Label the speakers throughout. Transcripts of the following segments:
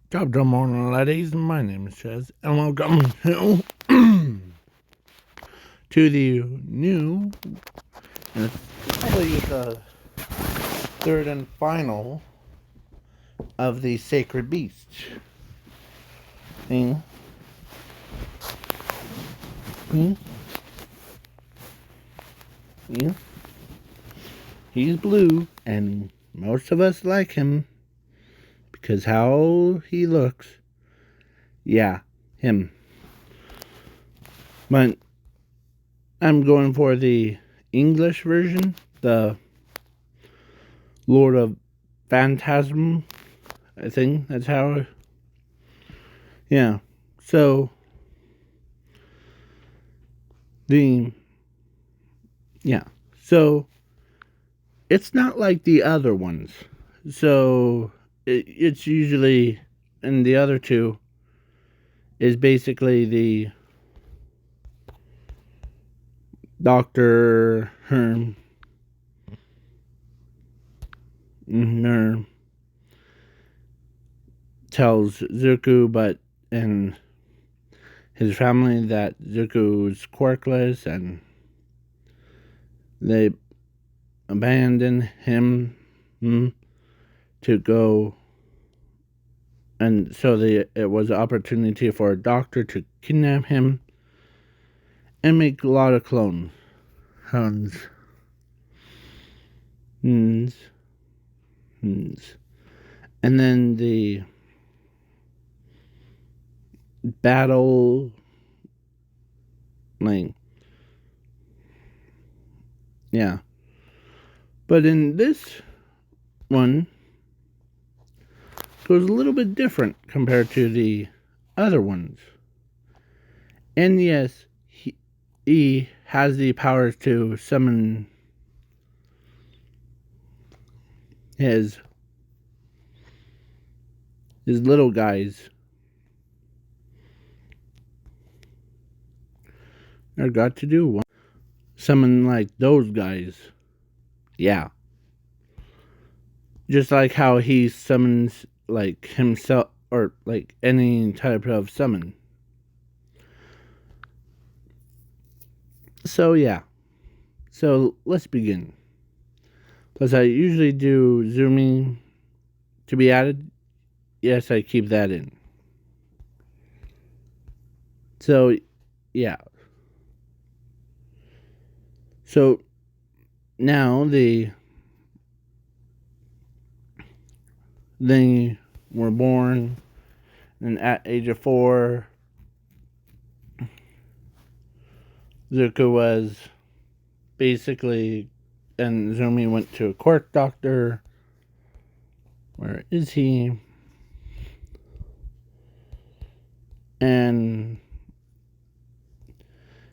Speaker 1: Top drum morning, ladies. My name is Chaz, and welcome to the new, and it's probably the third and final of the Sacred Beast. Hmm? Hmm? Yeah. He's blue, and most of us like him because how he looks. Yeah, him. But I'm going for the English version, the Lord of Phantasm. I think that's how. Yeah. So the yeah. So it's not like the other ones. So it's usually, and the other two is basically the Doctor Herm tells Zuko, but and his family that Zuko's quirkless, and they abandon him to go. And so it was an opportunity for a doctor to kidnap him and make a lot of clones. Huns. And then the battle, like, yeah. But in this one, goes a little bit different compared to the other ones. And yes, he has the powers to summon his little guys. I got to do one. Summon like those guys. Yeah. Just like how he summons like himself, or like any type of summon. So yeah. So let's begin. Plus I usually do zooming to be added. Yes, I keep that in. So yeah. So now they were born, and at age of 4 Zuko was basically, and Zumi went to a quirk doctor. Where is he? And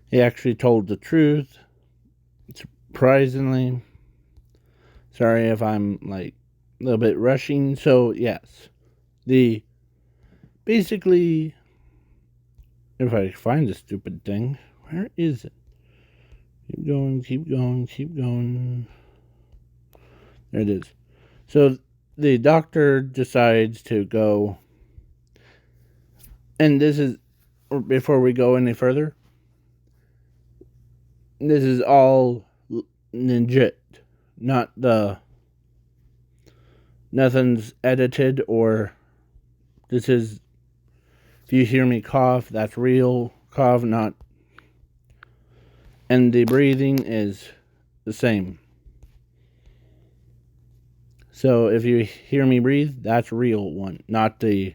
Speaker 1: he actually told the truth. Surprisingly. Sorry if I'm like a little bit rushing. So yes. The basically, if I find the stupid thing, where is it? Keep going, keep going, keep going. There it is. So the doctor decides to go, and this is, before we go any further, this is all legit, not the, nothing's edited, or this is, if you hear me cough, that's real cough, not, and the breathing is the same. So if you hear me breathe, that's real one, not the,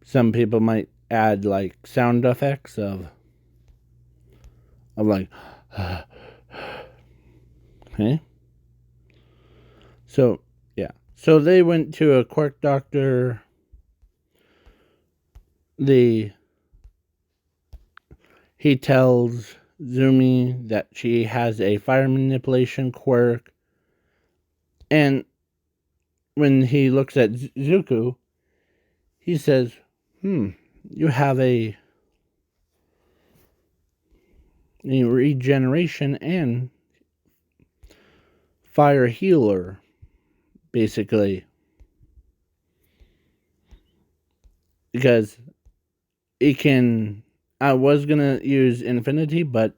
Speaker 1: some people might add like sound effects of like okay. So yeah. So they went to a quirk doctor. He tells Zumi that she has a fire manipulation quirk, and when he looks at Zuko, he says, you have a regeneration and fire healer, basically. because it can. I was gonna use infinity, but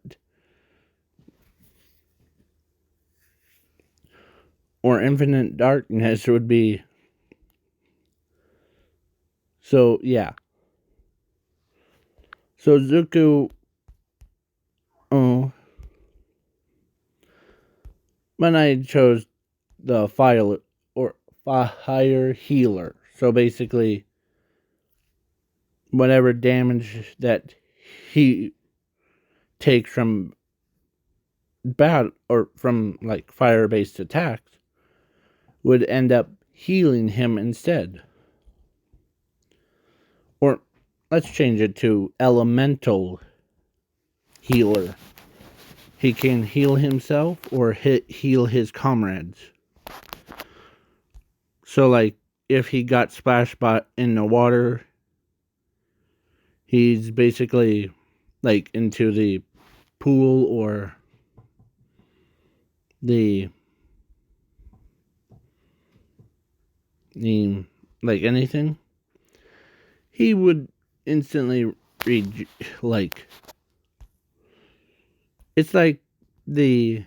Speaker 1: or infinite darkness would be. So yeah. So Zuko, oh, when I chose the fire healer. So basically, whatever damage that he takes from bad or from like fire based attacks would end up healing him instead. Or let's change it to elemental healer. He can heal himself or heal his comrades. So like if he got splashed by in the water, he's basically like into the pool or the like anything, he would instantly read like it's like the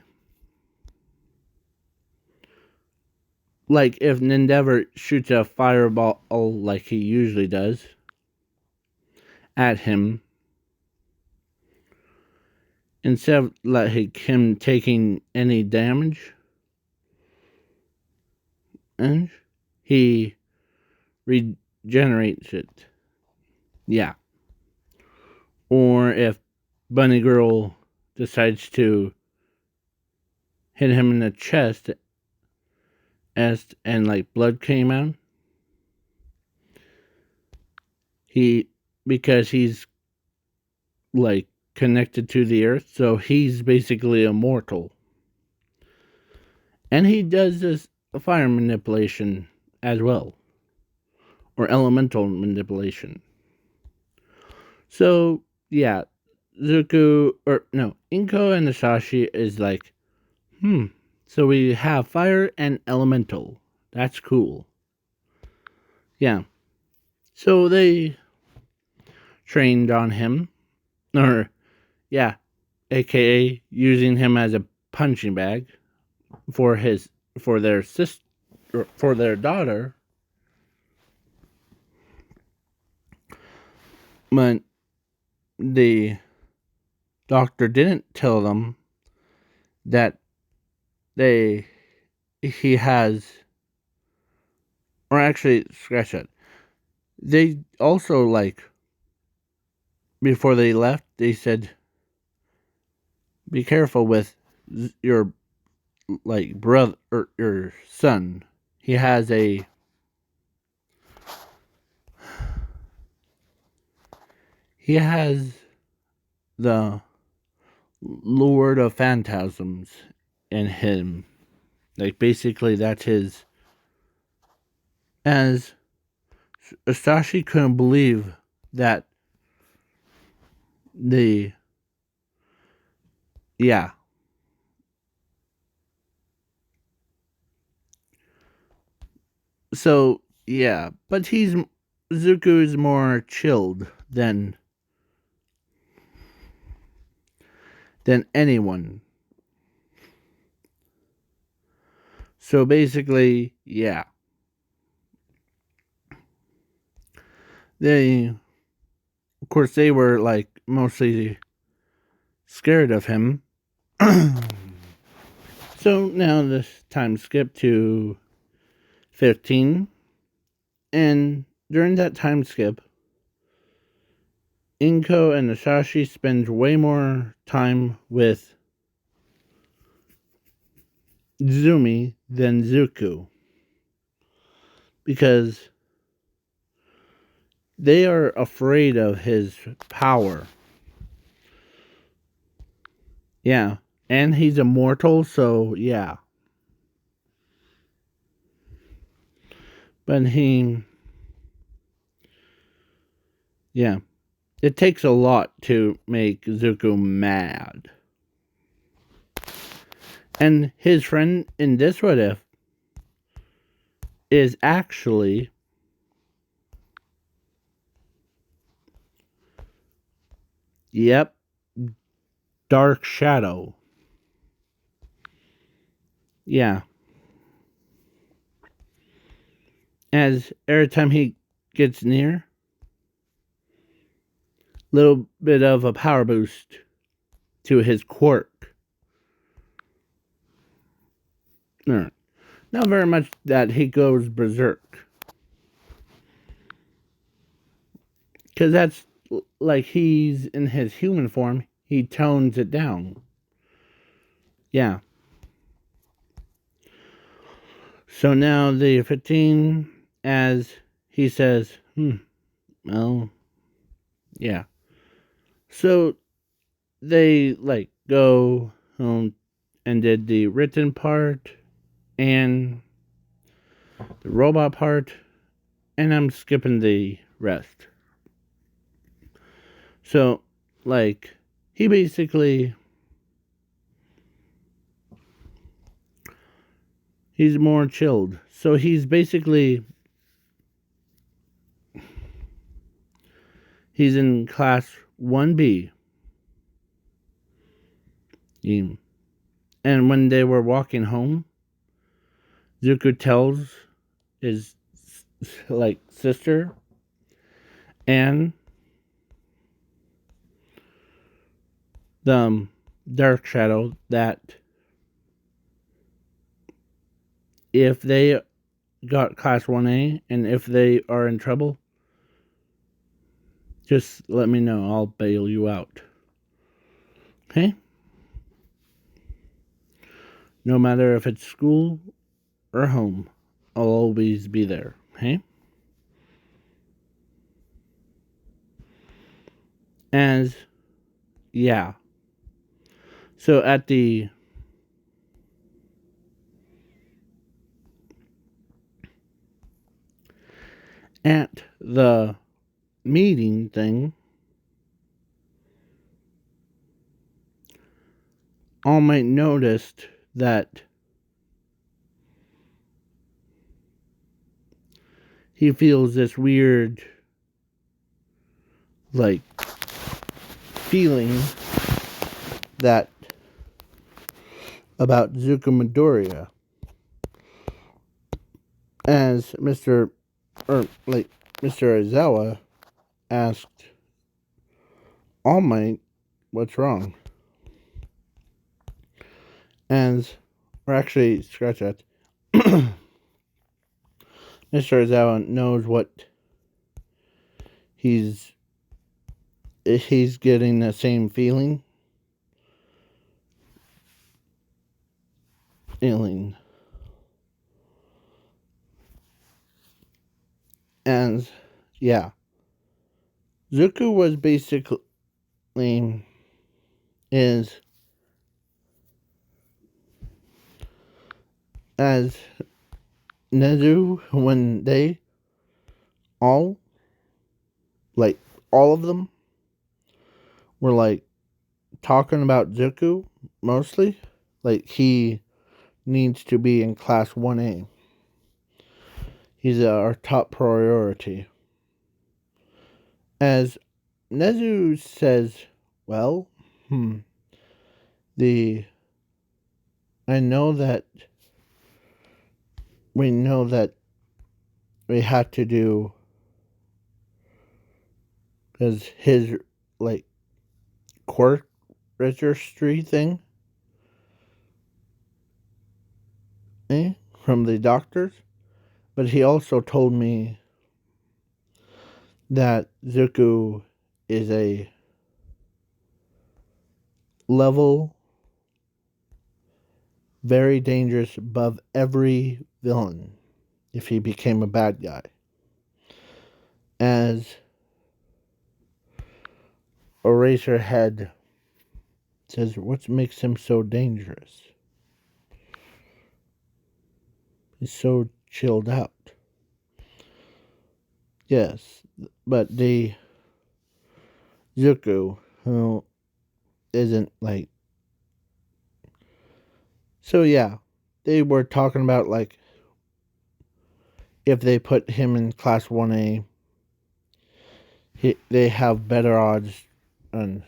Speaker 1: like if Nindever shoots a fireball like he usually does at him, instead of like him taking any damage, and he regenerates it. Yeah. Or if Bunny Girl decides to hit him in the chest and like blood came out, he because he's like connected to the earth, so he's basically immortal. And he does this fire manipulation as well, or elemental manipulation. So yeah, Zuko or no, Inko and Asashi is like, so we have fire and elemental. That's cool. Yeah. So they trained on him, or yeah, aka using him as a punching bag for their sister, for their daughter. But the doctor didn't tell them that he has, or actually scratch that. They also like before they left, they said, "Be careful with your like brother or your son. He has the Lord of Phantasms in him. Like basically that's his." As Asashi couldn't believe that the yeah. So yeah, but Zuko is more chilled than anyone. So basically, yeah. Of course, they were like mostly scared of him. So now this time skip to 15. And during that time skip, Inko and Asashi spend way more time with Zumi than Zuko. Because they are afraid of his power. Yeah. And he's immortal, so yeah. But yeah. It takes a lot to make Zuko mad. And his friend in this what if is actually Yep, Dark Shadow. Yeah, as every time he gets near, little bit of a power boost to his quirk. No, not very much that he goes berserk. Because that's like he's in his human form, he tones it down. Yeah. So now the 15, as he says, well, yeah. So they like go home and did the written part and the robot part, and I'm skipping the rest. So, like, he basically he's more chilled. So he's basically he's in class 1B. And when they were walking home, Zuko tells his like sister and the Dark Shadow that if they got class 1A and if they are in trouble, just let me know. I'll bail you out. Okay? No matter if it's school or home, I'll always be there. Okay? As, yeah. So at the meeting thing, All Might noticed that he feels this weird, like, feeling that about Zuko Midoriya. As Mr. Aizawa asked All Might, what's wrong? As, or actually, scratch that. Mr. Aizawa knows what he's getting the same feeling. And yeah, Zuko was basically is as Nezu when they all like all of them were like talking about Zuko mostly. Like he needs to be in class 1A. He's our top priority. As Nezu says, well, the I know that we know that we had to do because his like quirk registry thing from the doctors, but he also told me that Zuko is a level very dangerous above every villain if he became a bad guy. As Eraserhead says, what makes him so dangerous? He's so chilled out. Yes, but the Zuko, who isn't like. So yeah, they were talking about like if they put him in class 1A, they have better odds. And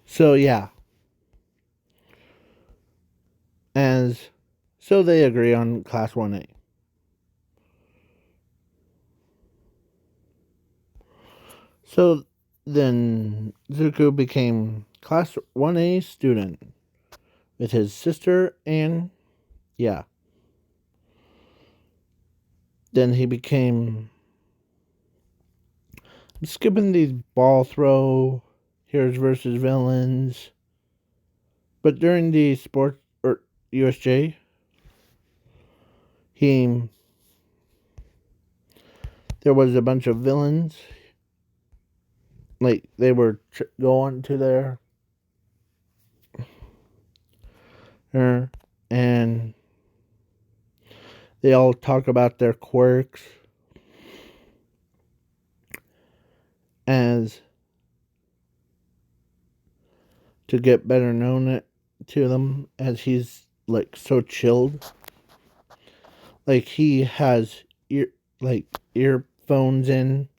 Speaker 1: So yeah, as so they agree on Class 1A. So then Zuko became Class 1A student with his sister, and yeah, then he became skipping these ball throw, heroes versus villains. But during the sport or USJ, he there was a bunch of villains. Like they were going to there, and they all talk about their quirks as to get better known to them. As he's like so chilled, like he has like earphones in,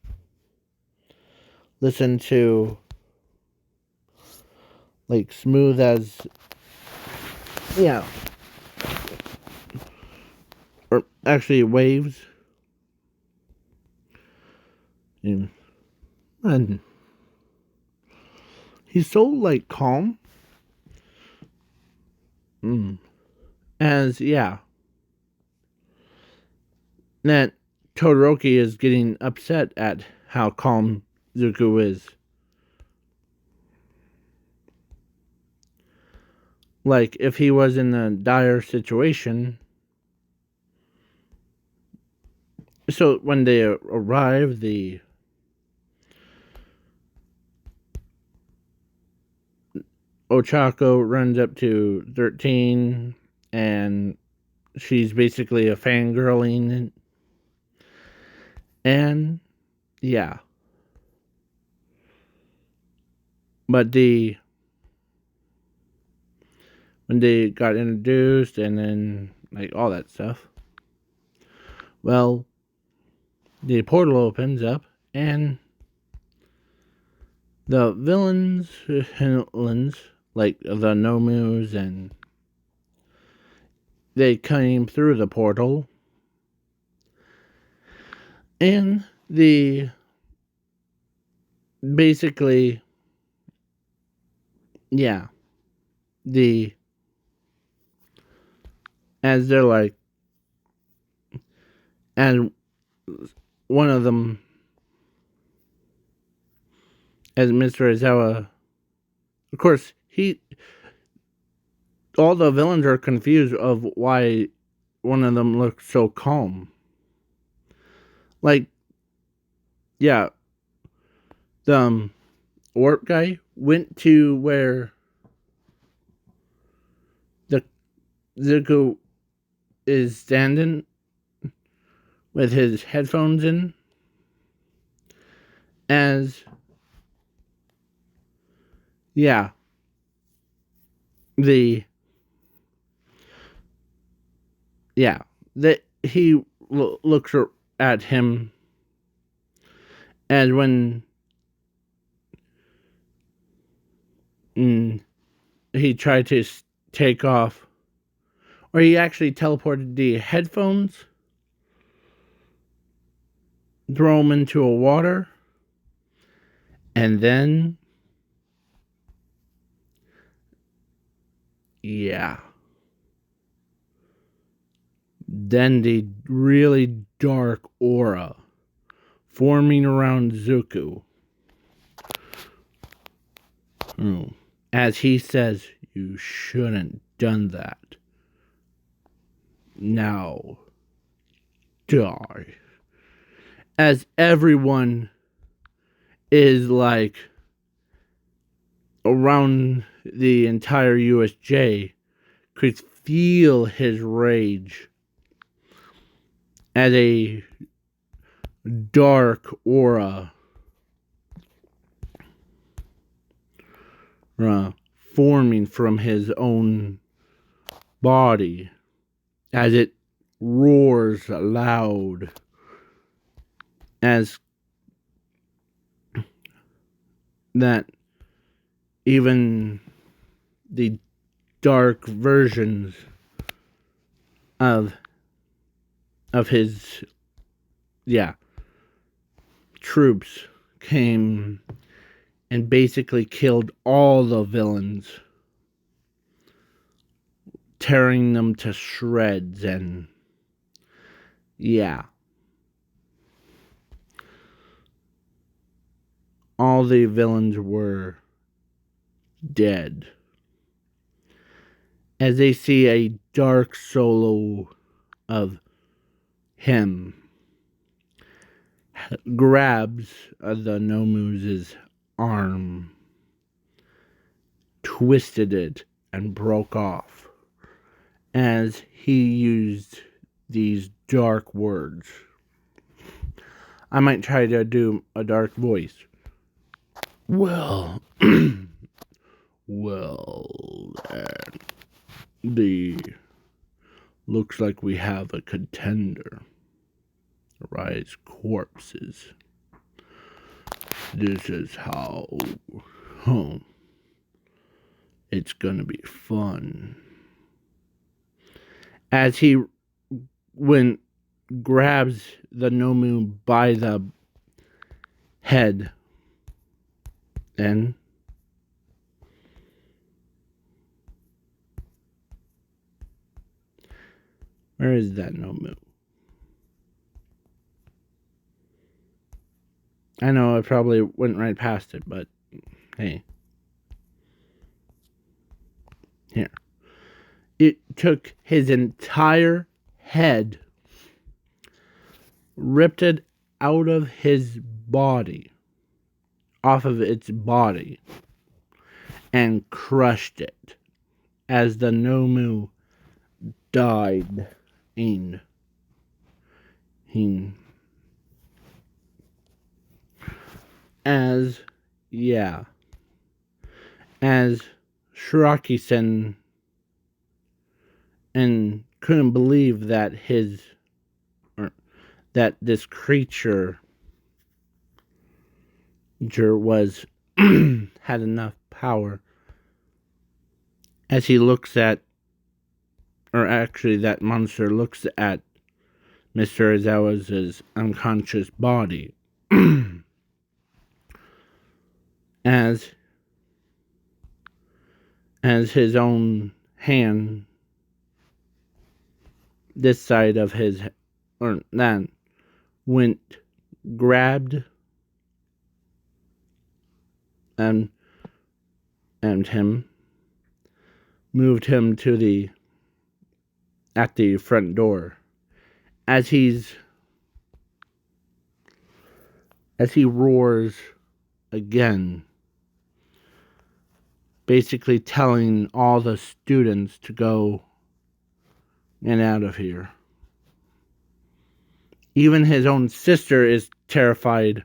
Speaker 1: listen to like smooth as yeah, or actually waves. And he's so like calm. As yeah, that Todoroki is getting upset at how calm Zuko is. Like if he was in a dire situation. So when they arrive, the Ochako runs up to 13, and she's basically a fangirling. And yeah. But when they got introduced and then like all that stuff, well, the portal opens up and the villains, like the Nomus, and they came through the portal, and the basically, yeah, the as they're like, and one of them, as Mr. Aizawa, of course, all the villains are confused of why one of them looks so calm. Like, yeah, the warp guy went to where the Zuko is standing with his headphones in, as yeah, the yeah, that he looks at him as when he tried to take off, or he actually teleported the headphones, throw them into a water, and then yeah, then the really dark aura forming around Zuko. As he says, you shouldn't done that. Now, die. As everyone is like around the entire USJ could feel his rage as a dark aura forming from his own body as it roars loud, as that even the dark versions of his troops came and basically killed all the villains, tearing them to shreds. And all the villains were dead, as they see a dark solo of him grabs the Nomu's arm, twisted it, and broke off as he used these dark words. I might try to do a dark voice. Well, then, looks like we have a contender. Rise corpses. This is how it's gonna be fun. As he grabs the Nomu by the head, and where is that Nomu? I know I probably went right past it, but hey. Here. It took his entire head, ripped it out of his body, off of its body, and crushed it as the Nomu died. As Shiraki-sen and couldn't believe that that this creature was had enough power, as he looks at, or actually that monster looks at Mr. Aizawa's unconscious body as his own hand, this side of his, or that, grabbed and him, moved him to at the front door, as he roars again, basically telling all the students to go and out of here. Even his own sister is terrified,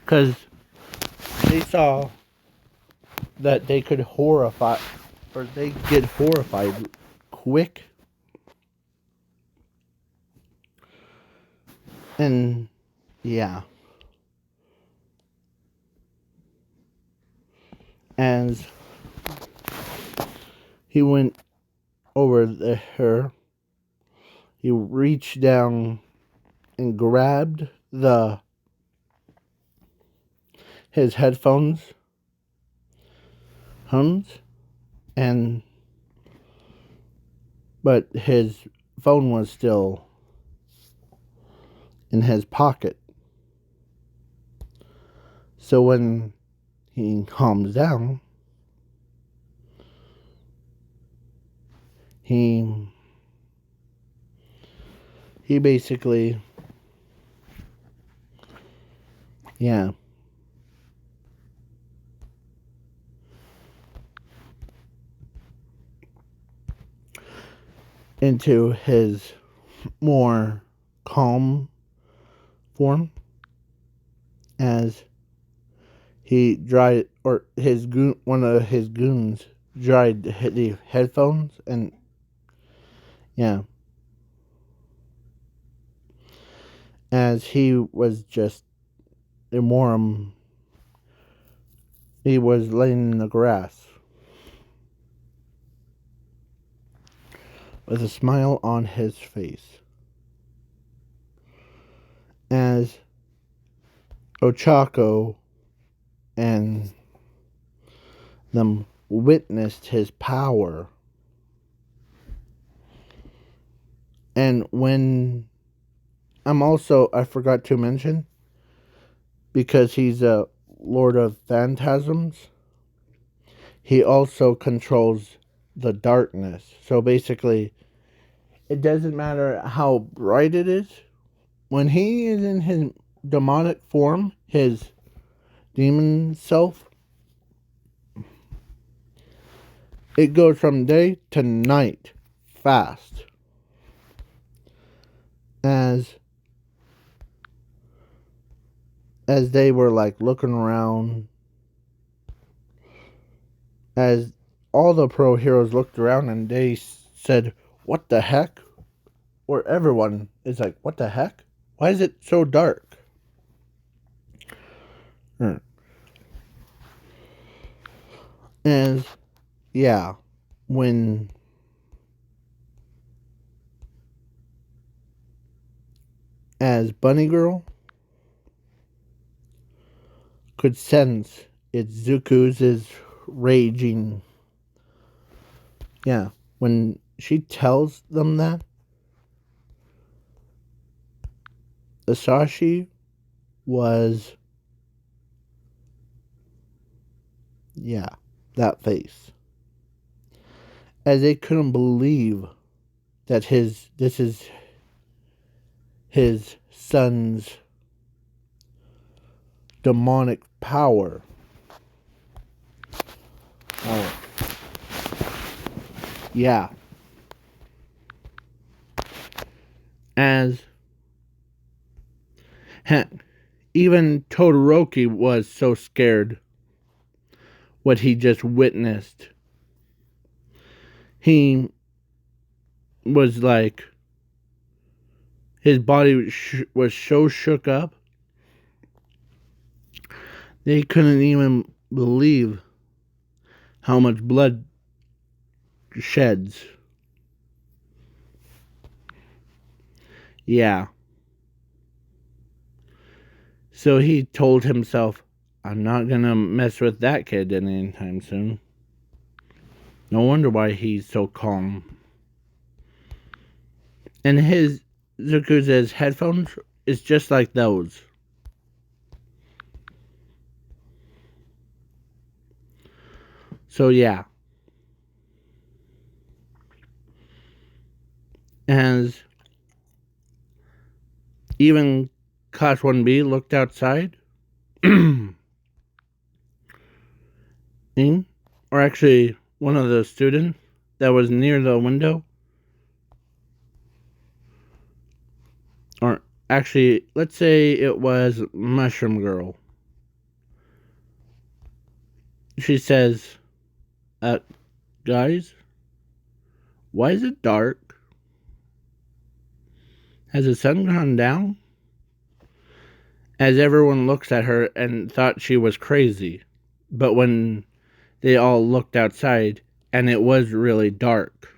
Speaker 1: because they saw that they get horrified quick. And as he went over her, he reached down and grabbed his headphones, but his phone was still in his pocket. So when he calms down, he basically into his more calm form, as he dried, or one of his goons dried the headphones, and as he was just Imorum, he was laying in the grass with a smile on his face as Ochako and them witnessed his power. And when I forgot to mention, because he's a Lord of Phantasms, he also controls the darkness. So basically, it doesn't matter how bright it is. When he is in his demonic form, his demon self, it goes from day to night fast. As they were like looking around, as all the pro heroes looked around and they said, "What the heck?" Or everyone is like, "What the heck? Why is it so dark?" And yeah, when as Bunny Girl could sense Itsuku's raging. Yeah, when she tells them that, Asashi was, yeah, that face. As they couldn't believe that this is his son's demonic power. Oh, yeah. As even Todoroki was so scared what he just witnessed. He was like, his body was so shook up, they couldn't even believe how much blood sheds. Yeah. So he told himself, I'm not gonna mess with that kid anytime soon. No wonder why he's so calm. And his Zuku's headphones is just like those. So yeah. As even Class 1B looked outside, or actually one of the students that was near the window, or actually, let's say it was Mushroom Girl. She says, guys, why is it dark? Has the sun gone down? As everyone looks at her and thought she was crazy. But when they all looked outside and it was really dark,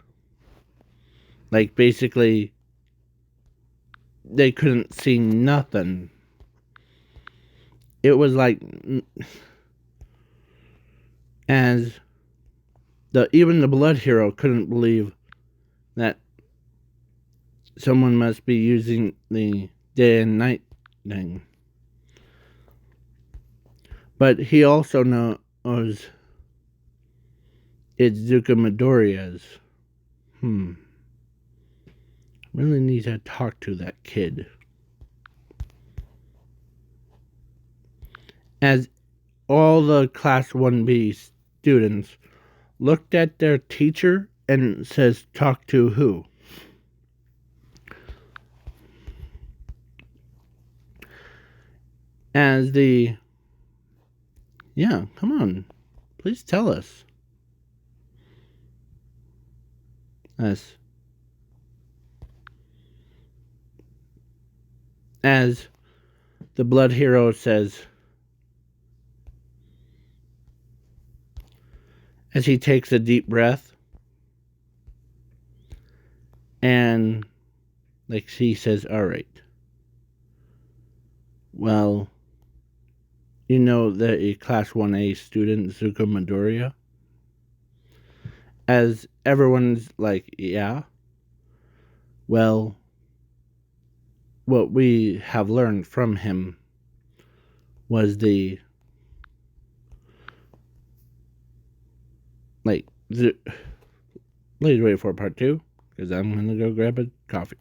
Speaker 1: like basically they couldn't see nothing. It was like, as even the blood hero couldn't believe that someone must be using the day and night thing. But he also knows Itsuka Midoriya's. Really need to talk to that kid. As all the Class 1B students looked at their teacher and says, talk to who? As yeah, come on. Please tell us. As the blood hero says, as he takes a deep breath, and like he says, all right, well, you know the class 1A student, Zuko Midoriya? As everyone's like, yeah, well, what we have learned from him was the, like, please wait for part 2, because I'm going to go grab a coffee.